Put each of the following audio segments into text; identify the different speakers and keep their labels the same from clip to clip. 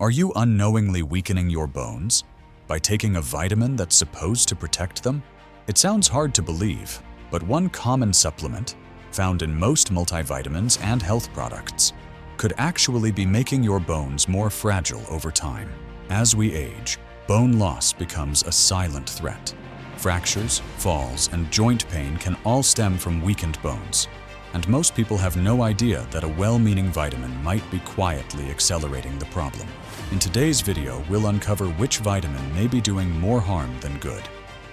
Speaker 1: Are you unknowingly weakening your bones by taking a vitamin that's supposed to protect them? It sounds hard to believe, but one common supplement, found in most multivitamins and health products, could actually be making your bones more fragile over time. As we age, bone loss becomes a silent threat. Fractures, falls, and joint pain can all stem from weakened bones, and most people have no idea that a well-meaning vitamin might be quietly accelerating the problem. In today's video, we'll uncover which vitamin may be doing more harm than good,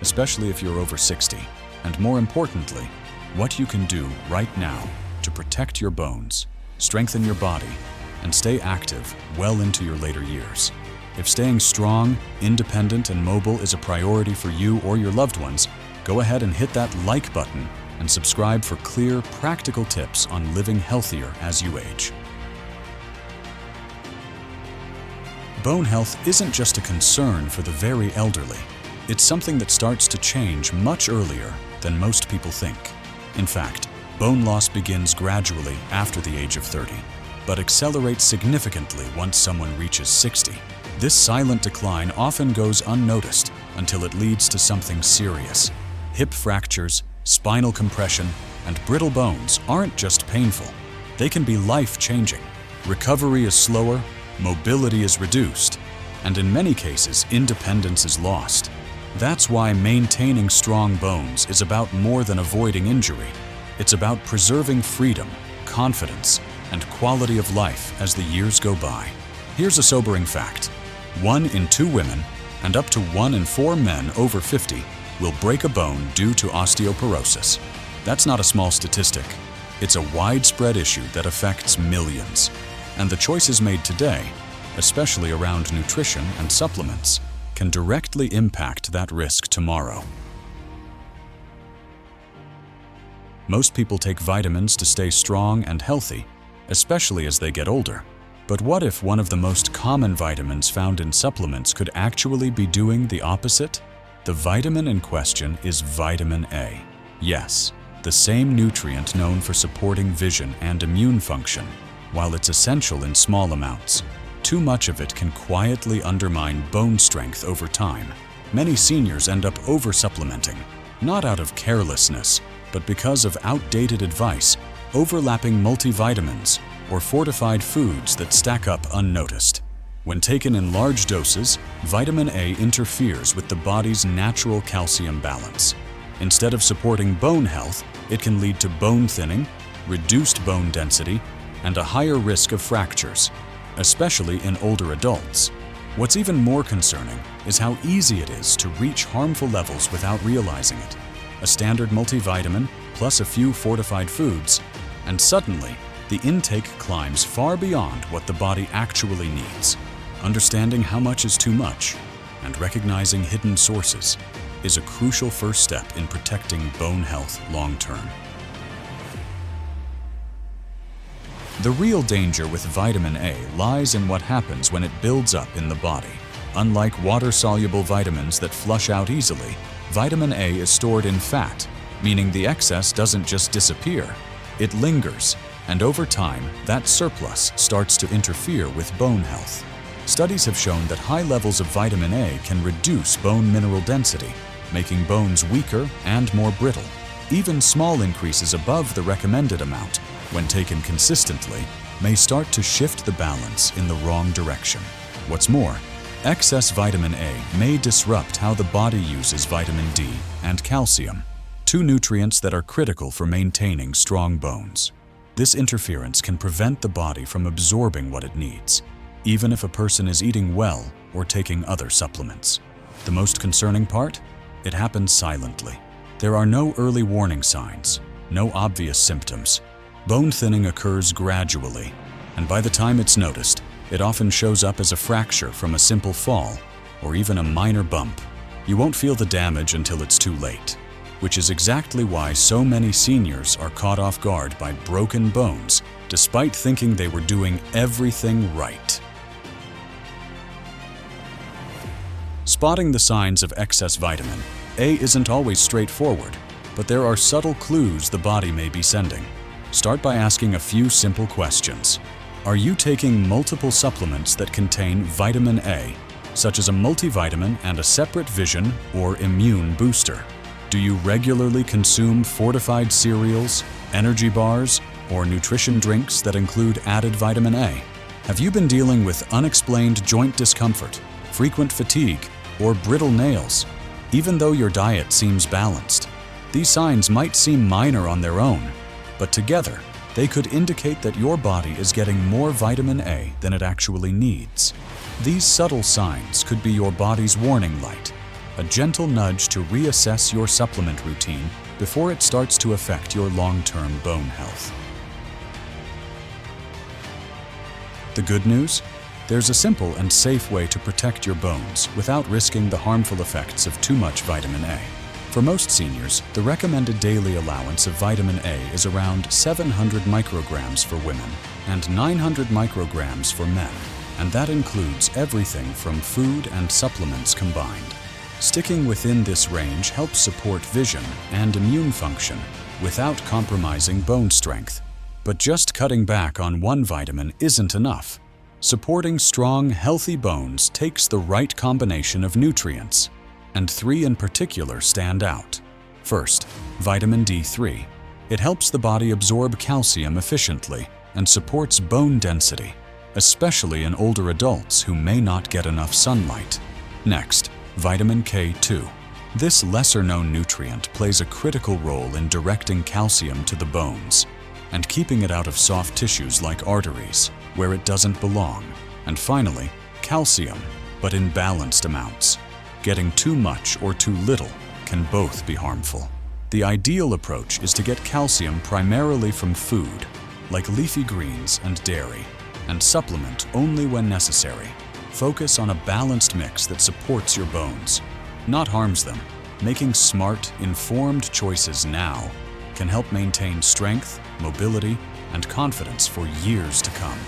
Speaker 1: especially if you're over 60, and more importantly, what you can do right now to protect your bones, strengthen your body, and stay active well into your later years. If staying strong, independent, and mobile is a priority for you or your loved ones, go ahead and hit that like button and subscribe for clear, practical tips on living healthier as you age. Bone health isn't just a concern for the very elderly. It's something that starts to change much earlier than most people think. In fact, bone loss begins gradually after the age of 30, but accelerates significantly once someone reaches 60. This silent decline often goes unnoticed until it leads to something serious. Hip fractures, spinal compression, and brittle bones aren't just painful. They can be life-changing. Recovery is slower, mobility is reduced, and in many cases, independence is lost. That's why maintaining strong bones is about more than avoiding injury. It's about preserving freedom, confidence, and quality of life as the years go by. Here's a sobering fact. 1 in 2 women and up to 1 in 4 men over 50 will break a bone due to osteoporosis. That's not a small statistic. It's a widespread issue that affects millions. And the choices made today, especially around nutrition and supplements, can directly impact that risk tomorrow. Most people take vitamins to stay strong and healthy, especially as they get older. But what if one of the most common vitamins found in supplements could actually be doing the opposite? The vitamin in question is vitamin A. Yes, the same nutrient known for supporting vision and immune function. While it's essential in small amounts, too much of it can quietly undermine bone strength over time. Many seniors end up over-supplementing, not out of carelessness, but because of outdated advice, overlapping multivitamins, or fortified foods that stack up unnoticed. When taken in large doses, vitamin A interferes with the body's natural calcium balance. Instead of supporting bone health, it can lead to bone thinning, reduced bone density, and a higher risk of fractures, especially in older adults. What's even more concerning is how easy it is to reach harmful levels without realizing it. A standard multivitamin plus a few fortified foods, and suddenly, the intake climbs far beyond what the body actually needs. Understanding how much is too much and recognizing hidden sources is a crucial first step in protecting bone health long-term. The real danger with vitamin A lies in what happens when it builds up in the body. Unlike water-soluble vitamins that flush out easily, vitamin A is stored in fat, meaning the excess doesn't just disappear, it lingers, and over time, that surplus starts to interfere with bone health. Studies have shown that high levels of vitamin A can reduce bone mineral density, making bones weaker and more brittle. Even small increases above the recommended amount, when taken consistently, may start to shift the balance in the wrong direction. What's more, excess vitamin A may disrupt how the body uses vitamin D and calcium, 2 nutrients that are critical for maintaining strong bones. This interference can prevent the body from absorbing what it needs, even if a person is eating well or taking other supplements. The most concerning part? It happens silently. There are no early warning signs, no obvious symptoms. Bone thinning occurs gradually, and by the time it's noticed, it often shows up as a fracture from a simple fall or even a minor bump. You won't feel the damage until it's too late, which is exactly why so many seniors are caught off guard by broken bones despite thinking they were doing everything right. Spotting the signs of excess vitamin A isn't always straightforward, but there are subtle clues the body may be sending. Start by asking a few simple questions. Are you taking multiple supplements that contain vitamin A, such as a multivitamin and a separate vision or immune booster? Do you regularly consume fortified cereals, energy bars, or nutrition drinks that include added vitamin A? Have you been dealing with unexplained joint discomfort, frequent fatigue, or brittle nails? Even though your diet seems balanced, these signs might seem minor on their own, but together, they could indicate that your body is getting more vitamin A than it actually needs. These subtle signs could be your body's warning light, a gentle nudge to reassess your supplement routine before it starts to affect your long-term bone health. The good news? There's a simple and safe way to protect your bones without risking the harmful effects of too much vitamin A. For most seniors, the recommended daily allowance of vitamin A is around 700 micrograms for women and 900 micrograms for men, and that includes everything from food and supplements combined. Sticking within this range helps support vision and immune function without compromising bone strength. But just cutting back on one vitamin isn't enough. Supporting strong, healthy bones takes the right combination of nutrients, and 3 in particular stand out. First, vitamin D3. It helps the body absorb calcium efficiently and supports bone density, especially in older adults who may not get enough sunlight. Next, vitamin K2. This lesser-known nutrient plays a critical role in directing calcium to the bones and keeping it out of soft tissues like arteries, where it doesn't belong. And finally, calcium, but in balanced amounts. Getting too much or too little can both be harmful. The ideal approach is to get calcium primarily from food, like leafy greens and dairy, and supplement only when necessary. Focus on a balanced mix that supports your bones, not harms them. Making smart, informed choices now can help maintain strength, mobility, and confidence for years to come.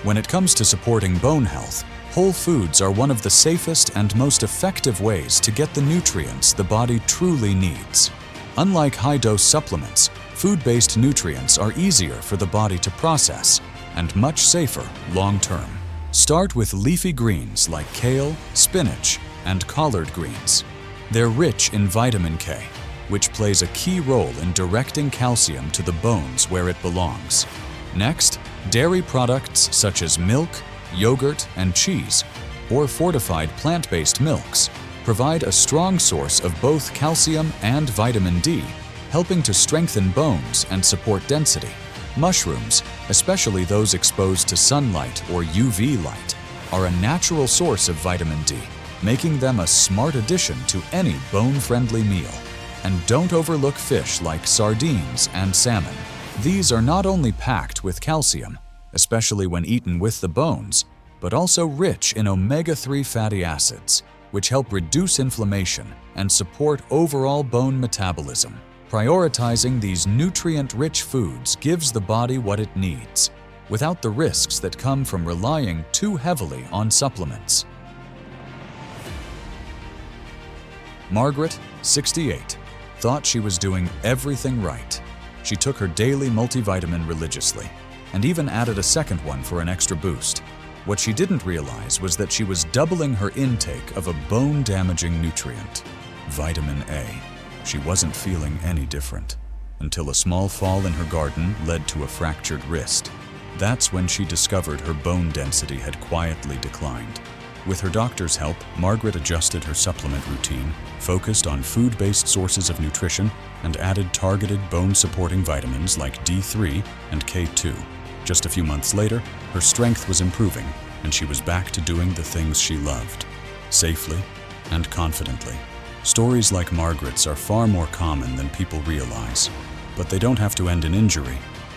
Speaker 1: When it comes to supporting bone health, whole foods are one of the safest and most effective ways to get the nutrients the body truly needs. Unlike high-dose supplements, food-based nutrients are easier for the body to process and much safer long-term. Start with leafy greens like kale, spinach, and collard greens. They're rich in vitamin K, which plays a key role in directing calcium to the bones where it belongs. Next, dairy products such as milk, yogurt, and cheese, or fortified plant-based milks, provide a strong source of both calcium and vitamin D, helping to strengthen bones and support density. Mushrooms, especially those exposed to sunlight or UV light, are a natural source of vitamin D, making them a smart addition to any bone-friendly meal. And don't overlook fish like sardines and salmon. These are not only packed with calcium, especially when eaten with the bones, but also rich in omega-3 fatty acids, which help reduce inflammation and support overall bone metabolism. Prioritizing these nutrient-rich foods gives the body what it needs, without the risks that come from relying too heavily on supplements. Margaret, 68, thought she was doing everything right. She took her daily multivitamin religiously, and even added a second one for an extra boost. What she didn't realize was that she was doubling her intake of a bone-damaging nutrient, vitamin A. She wasn't feeling any different, until a small fall in her garden led to a fractured wrist. That's when she discovered her bone density had quietly declined. With her doctor's help, Margaret adjusted her supplement routine, focused on food-based sources of nutrition, and added targeted bone-supporting vitamins like D3 and K2. Just a few months later, her strength was improving, and she was back to doing the things she loved, safely and confidently. Stories like Margaret's are far more common than people realize, but they don't have to end in injury.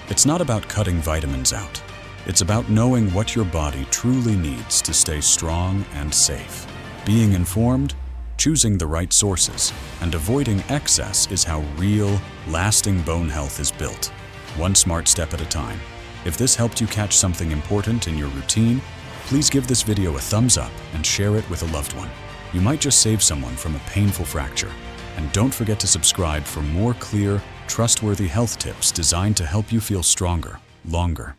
Speaker 1: It's not about cutting vitamins out. It's about knowing what your body truly needs to stay strong and safe. Being informed, choosing the right sources, and avoiding excess is how real, lasting bone health is built, one smart step at a time. If this helped you catch something important in your routine, please give this video a thumbs up and share it with a loved one. You might just save someone from a painful fracture. And don't forget to subscribe for more clear, Trustworthy health tips designed to help you feel stronger, longer.